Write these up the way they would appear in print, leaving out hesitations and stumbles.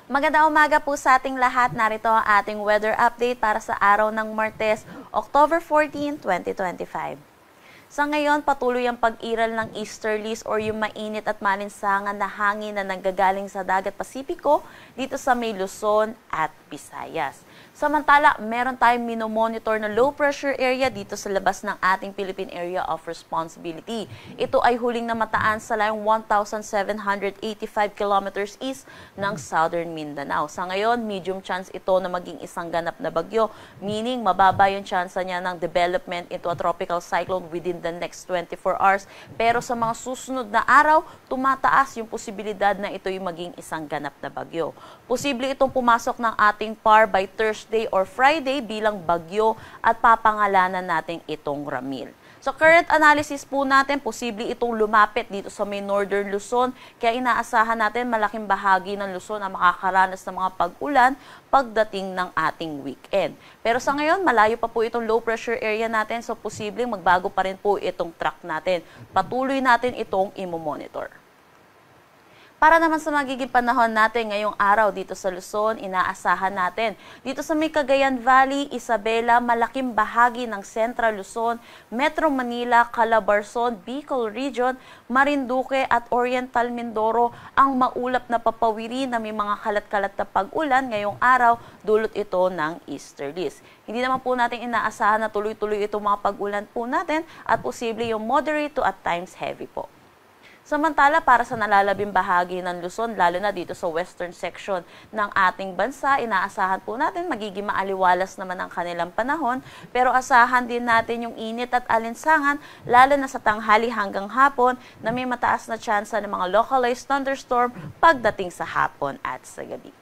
Magandang umaga po sa ating lahat. Narito ang ating weather update para sa araw ng Martes, October 14, 2025. Sa ngayon, patuloy ang pag-iral ng easterlies or yung mainit at malinsangan na hangin na nanggagaling sa dagat Pasipiko dito sa may Luzon at Visayas. Samantala, meron tayong minomonitor na low pressure area dito sa labas ng ating Philippine Area of Responsibility. Ito ay huling namataan sa layong 1,785 kilometers east ng Southern Mindanao. Sa ngayon, medium chance ito na maging isang ganap na bagyo, meaning mababa yung chance niya ng development into a tropical cyclone within the next 24 hours. Pero sa mga susunod na araw, tumataas yung posibilidad na ito'y maging isang ganap na bagyo. Posible itong pumasok ng ating PAR by Thursday or Friday bilang bagyo at papangalanan natin itong Ramil. So current analysis po natin, posible itong lumapit dito sa may Northern Luzon, kaya inaasahan natin malaking bahagi ng Luzon ang makakaranas ng mga pag-ulan pagdating ng ating weekend. Pero sa ngayon, malayo pa po itong low pressure area natin, so posibleng magbago pa rin po itong track natin. Patuloy natin itong imomonitor. Para naman sa magiging panahon natin ngayong araw dito sa Luzon, inaasahan natin. Dito sa may Cagayan Valley, Isabela, malaking bahagi ng Central Luzon, Metro Manila, Calabarzon, Bicol Region, Marinduque at Oriental Mindoro ang maulap na papawiri na may mga kalat-kalat na pag-ulan ngayong araw, dulot ito ng easterlies. Hindi naman po natin inaasahan na tuloy-tuloy itong mga pag-ulan po natin at posible yung moderate to at times heavy po. Samantala, para sa nalalabing bahagi ng Luzon, lalo na dito sa western section ng ating bansa, inaasahan po natin magiging maaliwalas naman ang kanilang panahon, pero asahan din natin yung init at alinsangan, lalo na sa tanghali hanggang hapon, na may mataas na tsansa ng mga localized thunderstorm pagdating sa hapon at sa gabi.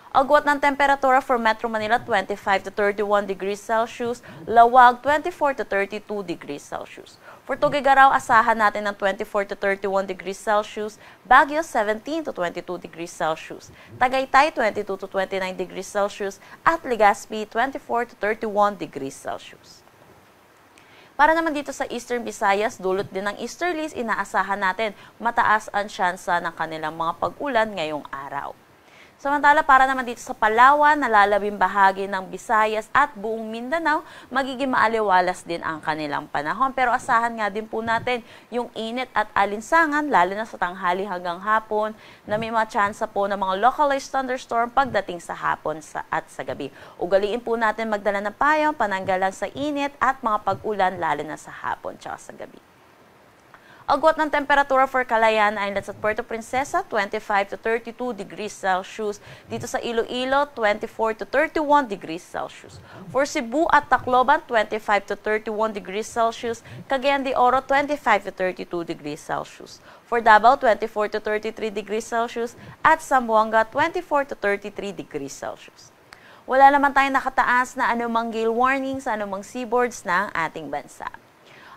Agwat ng temperatura for Metro Manila, 25 to 31 degrees Celsius, Lawag, 24 to 32 degrees Celsius. For Tuguegarao, asahan natin ng 24 to 31 degrees Celsius, Baguio, 17 to 22 degrees Celsius, Tagaytay, 22 to 29 degrees Celsius, at Legazpi, 24 to 31 degrees Celsius. Para naman dito sa Eastern Visayas, dulot din ng easterlies, inaasahan natin mataas ang tsansa ng kanilang mga pag-ulan ngayong araw. Samantala, para naman dito sa Palawan, nalalabing bahagi ng Visayas at buong Mindanao, magiging maaliwalas din ang kanilang panahon. Pero asahan nga din po natin yung init at alinsangan, lalo na sa tanghali hanggang hapon, na may mga tsansa po ng mga localized thunderstorm pagdating sa hapon at sa gabi. Ugaliin po natin magdala ng payong, pananggalan sa init at mga pag-ulan, lalo na sa hapon at sa gabi. Agwat ng temperatura for Calayan Islands at Puerto Princesa, 25 to 32 degrees Celsius. Dito sa Iloilo, 24 to 31 degrees Celsius. For Cebu at Tacloban, 25 to 31 degrees Celsius. Cagayan de Oro, 25 to 32 degrees Celsius. For Davao, 24 to 33 degrees Celsius. At Zamboanga, 24 to 33 degrees Celsius. Wala naman tayong nakataas na anumang gale warning sa anumang seaboards ng ating bansa.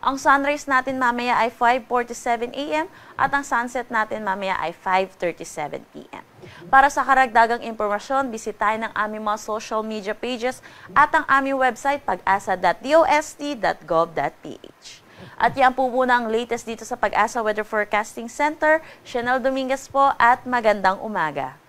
Ang sunrise natin mamaya ay 5:47 a.m. at ang sunset natin mamaya ay 5:37 p.m. Para sa karagdagang impormasyon, bisitahin ang aming mga social media pages at ang aming website pag-asa.dost.gov.ph. At yan po muna ang latest dito sa Pag-asa Weather Forecasting Center. Chanel Dominguez po at magandang umaga.